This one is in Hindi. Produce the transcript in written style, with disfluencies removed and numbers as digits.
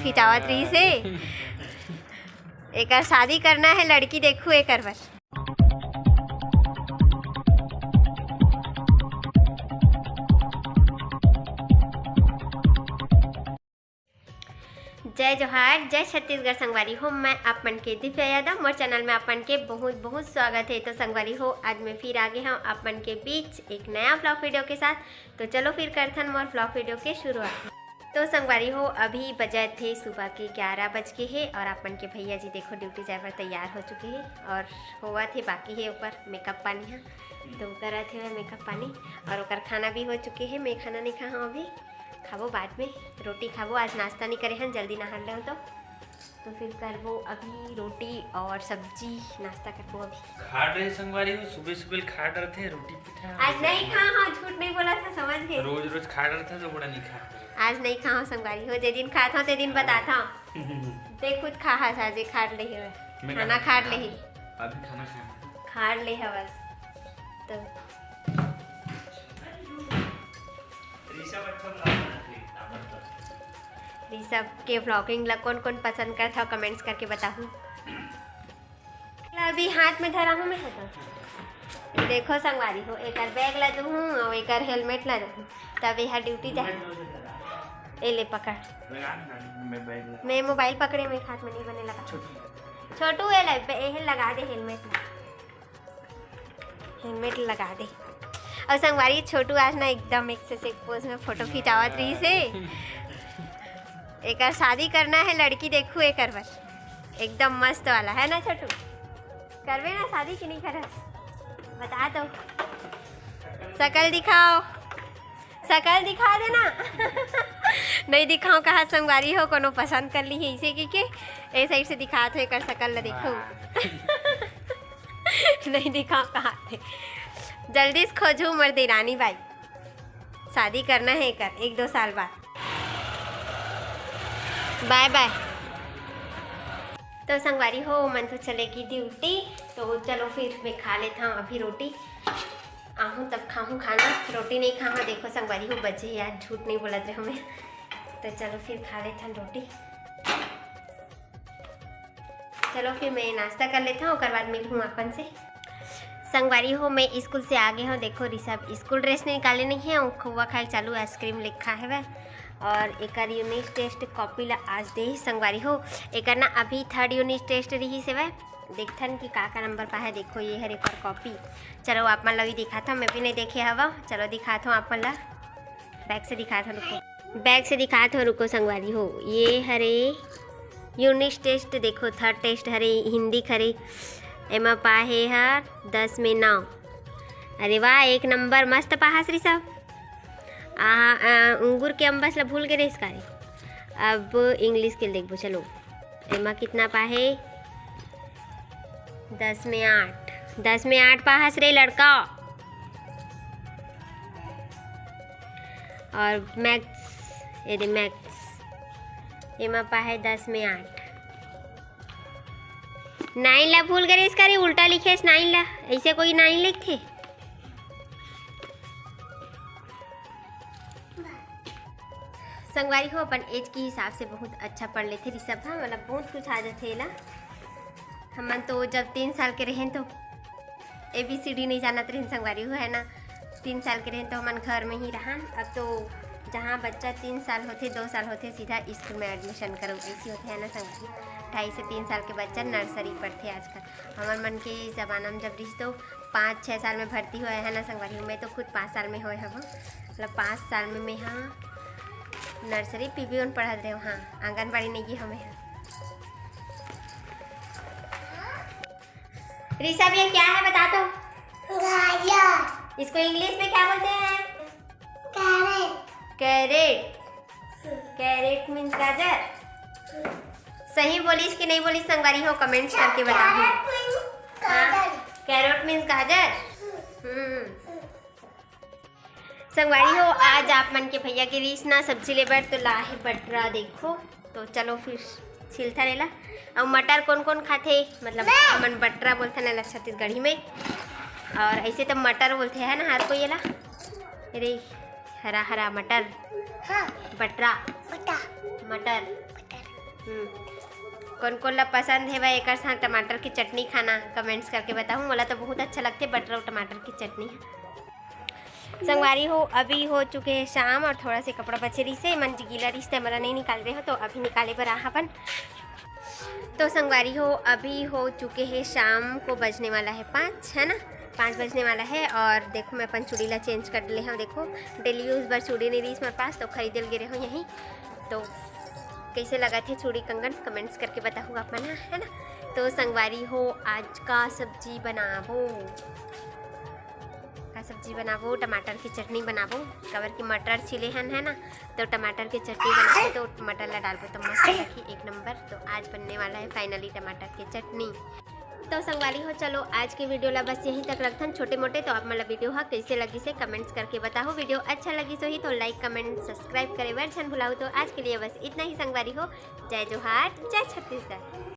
खिंचावत रही से। एक शादी करना है लड़की देखू एक बस। जय जोहार, जय छत्तीसगढ़ संगवारी हो। मैं आपन के दिव्या यादव, मोर चैनल में आपन के बहुत बहुत स्वागत है। तो संगवारी हो, आज मैं फिर आगे हूँ आपन के बीच एक नया व्लॉग वीडियो के साथ। तो चलो फिर करथन मोर व्लॉग वीडियो के शुरुआत। तो संगवारी हो, अभी बजे थे सुबह के 11 बज के है और अपन के भैया जी देखो ड्यूटी जाए पर तैयार हो चुके हैं और हुआ थे बाकी है ऊपर मेकअप पानी है। तो करा थे मेकअप पानी और ओकर खाना भी हो चुके हैं। मैं खाना नहीं खा हूँ, अभी खाबो बाद में, रोटी खाबो। आज नाश्ता नहीं करे हैं, जल्दी नहा ले तो फिर करबो अभी रोटी और सब्जी नाश्ता करबो। अभी खा रहे संगवारी हो, सुबह सुबह खा रहे थे रोटी पिठा। आज नहीं खा हाँ, झूठ नहीं बोला था, समझ गए। रोज रोज खा रहे थे तो बड़ा नहीं खा। आज नहीं खा संगवारी हो, जे दिन खाता हूँ ते दिन बताता हूँ। ते खुद खा आज खा ले खाना खा ले अभी खाना खा ले है बस। तो ऋषभ के व्लॉगिंग ला कौन कौन पसंद करता कमेंट्स करके बताऊँ। अभी हाथ में धरा हूँ मैं तो देखो संगवारी हो, एक बैग ला दूँ और एक हेलमेट ला दूँ तब यहाँ ड्यूटी जाए। ए ले पकड़, मैं मोबाइल पकड़े में हाथ में नहीं बने लगा। छोटू ये लगा दे हेलमेट लगा दे। और संगवारी छोटू आज ना एकदम एक से एक पोज में फोटो खिंचावत रही से। एक शादी करना है लड़की देखू एक बस, एकदम मस्त वाला है ना छोटू। करवे ना शादी की नहीं कर बता दो, शकल दिखाओ, शकल दिखा देना। नहीं दिखाओ कहा संगवारी हो, कोनो पसंद कर ली है इसे कि ए साइड से दिखा तो एक शकल ला देखो। नहीं दिखाओ कहा थे, जल्दी से खोजू मर दे रानी भाई, शादी करना है कर 1-2 साल बाद। Bye bye. तो संगवारी हो, मन तो चलेगी ड्यूटी, तो चलो फिर मैं खा लेता हूँ अभी रोटी। आहूँ तब खाऊँ खाना, रोटी नहीं खाऊँ। देखो संगवारी हो बचे यार, झूठ नहीं बोलत रहे हमें। तो चलो फिर खा लेता हूँ रोटी। चलो फिर मैं नाश्ता कर लेता हूँ, उसके बाद मिलूँ अपन से। संगवारी हो, मैं स्कूल से आ गए हूँ। देखो ऋषभ स्कूल ड्रेस निकाले नहीं है, खोवा खाए चालू, आइसक्रीम लिखा है वह। और एक यूनिट टेस्ट कॉपी ला आज दे संगवारी हो। एक ना अभी 3rd यूनिट टेस्ट रही से वह, देखथन कि का नंबर पाए। देखो ये है एक कॉपी। चलो आप मन लगी दिखाता हूँ, मैं भी नहीं देखे हवा। चलो दिखाता हूँ आप मन ला, बैग से दिखाता हूँ, रुको बैग से दिखाता हूँ, रुको संगवारी हो। ये हरे यूनिट टेस्ट देखो, 3rd टेस्ट हरे हिंदी खरे। एमा पाहे हर 10 में 9। अरे वाह, 1 नंबर मस्त पाहस ऋषभ। अंगूर के अम्बस ला भूल गए इसका। अब इंग्लिश के देखो, चलो एमा कितना पाहे 10 में 8। 10 में 8 पाहस रे लड़का। और मैथ्स, ये मैथ्स एमा पाहे 10 में 8। 9 ला भूल गए इसका रे, उल्टा लिखे 9 ला, ऐसे कोई 9 लिखे। संगवारी हो, अपन एज के हिसाब से बहुत अच्छा पढ़ लेते ऋषभ। हाँ मतलब बहुत कुछ आ जाते ला। हमन तो जब 3 साल के रहें तो ABCD नहीं जानते रहें संगवारी हो, है ना। 3 साल के रहें तो हमन घर में ही रहन। अब तो जहाँ बच्चा 3 साल होते 2 साल होते सीधा स्कूल में एडमिशन करो, ऐसी होते है ना संगवारी। 2.5 से 3 साल के बच्चा नर्सरी पढ़ते आजकल। हमारे मन के ज़माना में जब रही तो 5-6 साल में भर्ती हुआ है ना संगवारी। मैं तो खुद 5 साल में हुए हूँ, मतलब 5 साल में मैं हाँ नर्सरी PB1 पढ़ा रहे हो। हाँ आंगनबाड़ी नहीं की हमें। ऋषभ ये क्या है बता दो। गाजर। इसको इंग्लिश में क्या बोलते हैं? कैरेट। कैरेट, कैरेट मीन्स गाजर। सही बोलिस कि नहीं बोलिस संगवारी हो, कमेंट्स करके बताओ। कैरेट मीन्स गाजर। संगवारी हो, आज आप मन के भैया के रीस ना सब्जी लेबर तो लाहे बटरा देखो। तो चलो फिर छिलता रहेला। और मटर कौन कौन खाते, मतलब मन बटरा बोलते ना छत्तीसगढ़ी में, और ऐसे तो मटर बोलते हैं ना हर कोई। ला अरे हरा हरा मटर, हाँ। बटरा मटर, कौन कौन ला पसंद है वह एक साथ टमाटर की चटनी खाना कमेंट्स करके बताऊँ। मला तो बहुत अच्छा लगते बटर और टमाटर की चटनी। संगवारी हो अभी हो चुके हैं शाम और थोड़ा से कपड़ा बचे रही से मन गीला रिश्ते हमारा नहीं निकाल रहे हो तो अभी निकाले पर रहा अपन। तो संगवारी हो अभी हो चुके हैं शाम को बजने वाला है 5 है ना, 5 बजने वाला है। और देखो मैं अपन चूड़ी ला चेंज कर ले हूँ। देखो डेली यूज़ बार चूड़ी नहीं रही मेरे पास तो खरीदल गिरे हो यहीं। तो कैसे लगा थे चूड़ी कंगन कमेंट्स करके बताऊँगा अपन है ना। तो संगवारी हो आज का सब्जी बनाबो, सब्जी बनाबो टमाटर की चटनी बनाबो। कवर की मटर छिले हन है ना तो टमाटर की चटनी बनाबो तो मटर ला डालबो तो मस्त लगी एक नंबर। तो आज बनने वाला है फाइनली टमाटर की चटनी। तो संगवारी हो चलो आज की वीडियो ला बस यहीं तक रखथन छोटे मोटे। तो आप मला वीडियो हा कैसे लगी से कमेंट्स करके बताओ। वीडियो अच्छा लगी सो ही तो लाइक कमेंट सब्सक्राइब करे बर छन भुलाओ। तो आज के लिए बस इतना ही संगवारी हो। जय जोहार जय छत्तीसगढ़।